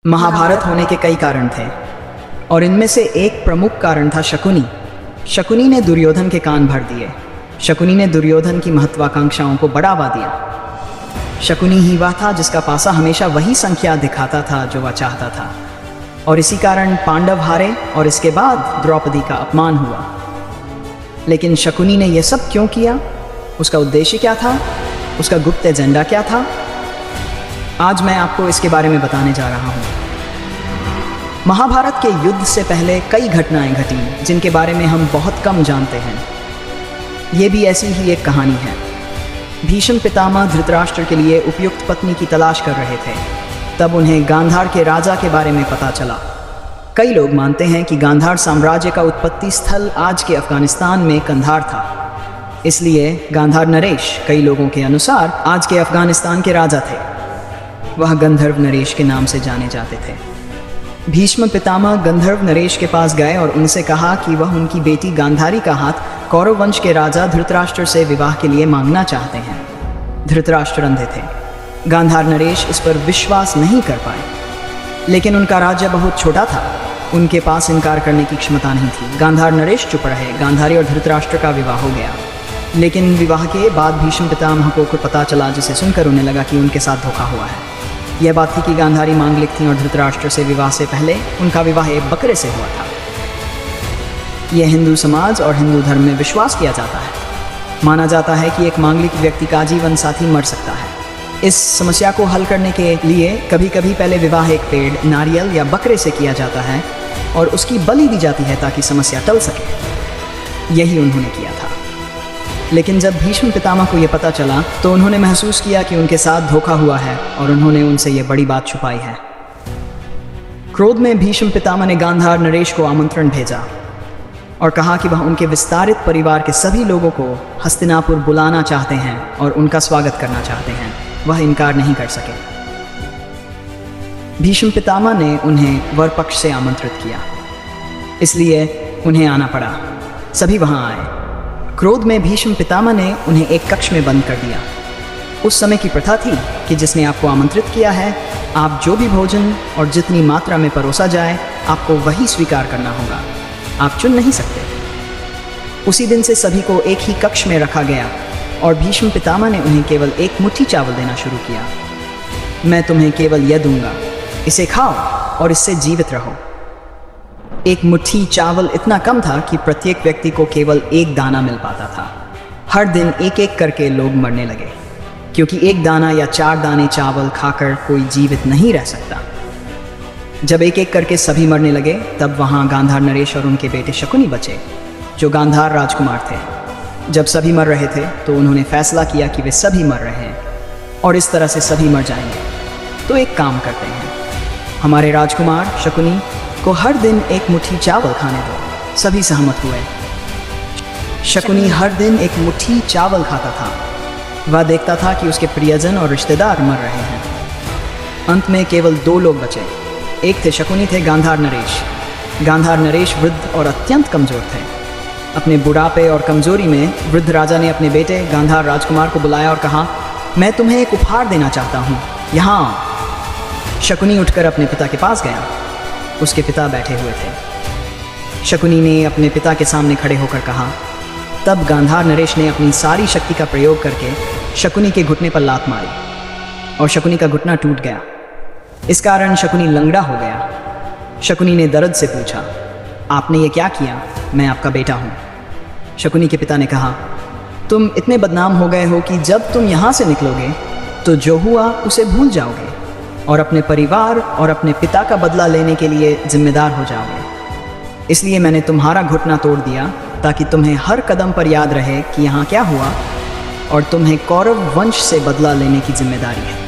महाभारत होने के कई कारण थे और इनमें से एक प्रमुख कारण था शकुनी। शकुनी ने दुर्योधन के कान भर दिए। शकुनी ने दुर्योधन की महत्वाकांक्षाओं को बढ़ावा दिया। शकुनी ही वह था जिसका पासा हमेशा वही संख्या दिखाता था जो वह चाहता था, और इसी कारण पांडव हारे और इसके बाद द्रौपदी का अपमान हुआ। लेकिन शकुनी ने यह सब क्यों किया? उसका उद्देश्य क्या था? उसका गुप्त एजेंडा क्या था? आज मैं आपको इसके बारे में बताने जा रहा हूँ। महाभारत के युद्ध से पहले कई घटनाएं घटीं जिनके बारे में हम बहुत कम जानते हैं। ये भी ऐसी ही एक कहानी है। भीष्म पितामह धृतराष्ट्र के लिए उपयुक्त पत्नी की तलाश कर रहे थे। तब उन्हें गांधार के राजा के बारे में पता चला। कई लोग मानते हैं कि गांधार साम्राज्य का उत्पत्ति स्थल आज के अफगानिस्तान में कंधार था। इसलिए गांधार नरेश कई लोगों के अनुसार आज के अफगानिस्तान के राजा थे। वह गंधर्व नरेश के नाम से जाने जाते थे। भीष्म पितामह गंधर्व नरेश के पास गए और उनसे कहा कि वह उनकी बेटी गांधारी का हाथ कौरव वंश के राजा धृतराष्ट्र से विवाह के लिए मांगना चाहते हैं। धृतराष्ट्र अंधे थे। गांधार नरेश इस पर विश्वास नहीं कर पाए, लेकिन उनका राज्य बहुत छोटा था। उनके पास इनकार करने की क्षमता नहीं थी। गांधार नरेश चुप रहे। गांधारी और धृतराष्ट्र का विवाह हो गया। लेकिन विवाह के बाद भीष्म पितामह को पता चला, जिसे सुनकर उन्हें लगा कि उनके साथ धोखा हुआ है। यह बात थी कि गांधारी मांगलिक थी और धृतराष्ट्र से विवाह से पहले उनका विवाह एक बकरे से हुआ था। यह हिंदू समाज और हिंदू धर्म में विश्वास किया जाता है। माना जाता है कि एक मांगलिक व्यक्ति का जीवन साथी मर सकता है। इस समस्या को हल करने के लिए कभी कभी पहले विवाह एक पेड़, नारियल या बकरे से किया जाता है और उसकी बलि दी जाती है ताकि समस्या टल सके। यही उन्होंने किया था। लेकिन जब भीष्म पितामह को यह पता चला तो उन्होंने महसूस किया कि उनके साथ धोखा हुआ है और उन्होंने उनसे यह बड़ी बात छुपाई है। क्रोध में भीष्म पितामह ने गांधार नरेश को आमंत्रण भेजा और कहा कि वह उनके विस्तारित परिवार के सभी लोगों को हस्तिनापुर बुलाना चाहते हैं और उनका स्वागत करना चाहते हैं। वह इनकार नहीं कर सके। भीष्म पितामह ने उन्हें वर पक्ष से आमंत्रित किया, इसलिए उन्हें आना पड़ा। सभी वहां आए। क्रोध में भीष्म पितामह ने उन्हें एक कक्ष में बंद कर दिया। उस समय की प्रथा थी कि जिसने आपको आमंत्रित किया है, आप जो भी भोजन और जितनी मात्रा में परोसा जाए, आपको वही स्वीकार करना होगा। आप चुन नहीं सकते। उसी दिन से सभी को एक ही कक्ष में रखा गया और भीष्म पितामह ने उन्हें केवल एक मुट्ठी चावल देना शुरू किया। मैं तुम्हें केवल यह दूंगा, इसे खाओ और इससे जीवित रहो। एक मुट्ठी चावल इतना कम था कि प्रत्येक व्यक्ति को केवल एक दाना मिल पाता था। हर दिन एक एक करके लोग मरने लगे, क्योंकि एक दाना या 4 दाने चावल खाकर कोई जीवित नहीं रह सकता। जब एक एक करके सभी मरने लगे, तब वहां गांधार नरेश और उनके बेटे शकुनी बचे, जो गांधार राजकुमार थे। जब सभी मर रहे थे तो उन्होंने फैसला किया कि वे सभी मर रहे हैं और इस तरह से सभी मर जाएंगे। तो एक काम करते हैं, हमारे राजकुमार शकुनी को हर दिन एक मुट्ठी चावल खाने दो। सभी सहमत हुए। शकुनी हर दिन एक मुट्ठी चावल खाता था। वह देखता था कि उसके प्रियजन और रिश्तेदार मर रहे हैं। अंत में केवल 2 लोग बचे। एक थे शकुनी, थे गांधार नरेश। गांधार नरेश वृद्ध और अत्यंत कमजोर थे। अपने बुढ़ापे और कमजोरी में वृद्ध राजा ने अपने बेटे गांधार राजकुमार को बुलाया और कहा, मैं तुम्हें एक उपहार देना चाहता हूँ, यहाँ आओ। शकुनी उठकर अपने पिता के पास गया। उसके पिता बैठे हुए थे। शकुनी ने अपने पिता के सामने खड़े होकर कहा। तब गांधार नरेश ने अपनी सारी शक्ति का प्रयोग करके शकुनी के घुटने पर लात मारी और शकुनी का घुटना टूट गया। इस कारण शकुनी लंगड़ा हो गया। शकुनी ने दर्द से पूछा, आपने ये क्या किया? मैं आपका बेटा हूँ। शकुनी के पिता ने कहा, तुम इतने बदनाम हो गए हो कि जब तुम यहाँ से निकलोगे तो जो हुआ उसे भूल जाओगे और अपने परिवार और अपने पिता का बदला लेने के लिए जिम्मेदार हो जाओगे। इसलिए मैंने तुम्हारा घुटना तोड़ दिया ताकि तुम्हें हर कदम पर याद रहे कि यहाँ क्या हुआ और तुम्हें कौरव वंश से बदला लेने की जिम्मेदारी है।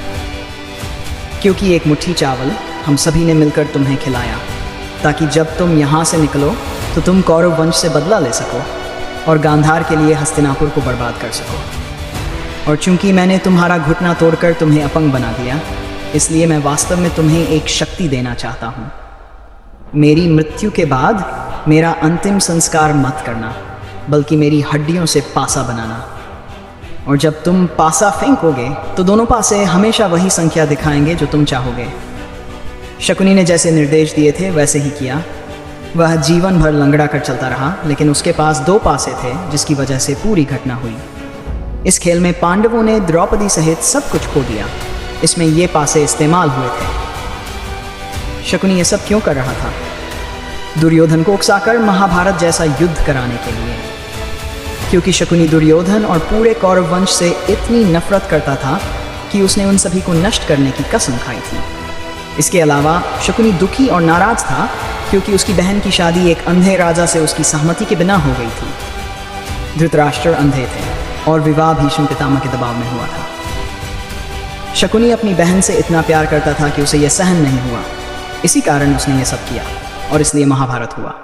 क्योंकि एक मुट्ठी चावल हम सभी ने मिलकर तुम्हें खिलाया, ताकि जब तुम यहाँ से निकलो तो तुम कौरव वंश से बदला ले सको और गांधार के लिए हस्तिनापुर को बर्बाद कर सको। और चूंकि मैंने तुम्हारा घुटना तोड़कर तुम्हें अपंग बना दिया, इसलिए मैं वास्तव में तुम्हें एक शक्ति देना चाहता हूँ। मेरी मृत्यु के बाद मेरा अंतिम संस्कार मत करना, बल्कि मेरी हड्डियों से पासा बनाना। और जब तुम पासा फेंकोगे तो दोनों पासे हमेशा वही संख्या दिखाएंगे जो तुम चाहोगे। शकुनी ने जैसे निर्देश दिए थे वैसे ही किया। वह जीवन भर लंगड़ा कर चलता रहा, लेकिन उसके पास 2 पासे थे जिसकी वजह से पूरी घटना हुई। इस खेल में पांडवों ने द्रौपदी सहित सब कुछ खो दिया। इसमें ये पासे इस्तेमाल हुए थे। शकुनी ये सब क्यों कर रहा था? दुर्योधन को उकसाकर महाभारत जैसा युद्ध कराने के लिए। क्योंकि शकुनी दुर्योधन और पूरे कौरव वंश से इतनी नफरत करता था कि उसने उन सभी को नष्ट करने की कसम खाई थी। इसके अलावा शकुनी दुखी और नाराज था क्योंकि उसकी बहन की शादी एक अंधे राजा से उसकी सहमति के बिना हो गई थी। धृतराष्ट्र अंधे थे और विवाह भीष्म पितामह के दबाव में हुआ था। शकुनी अपनी बहन से इतना प्यार करता था कि उसे यह सहन नहीं हुआ। इसी कारण उसने यह सब किया और इसलिए महाभारत हुआ।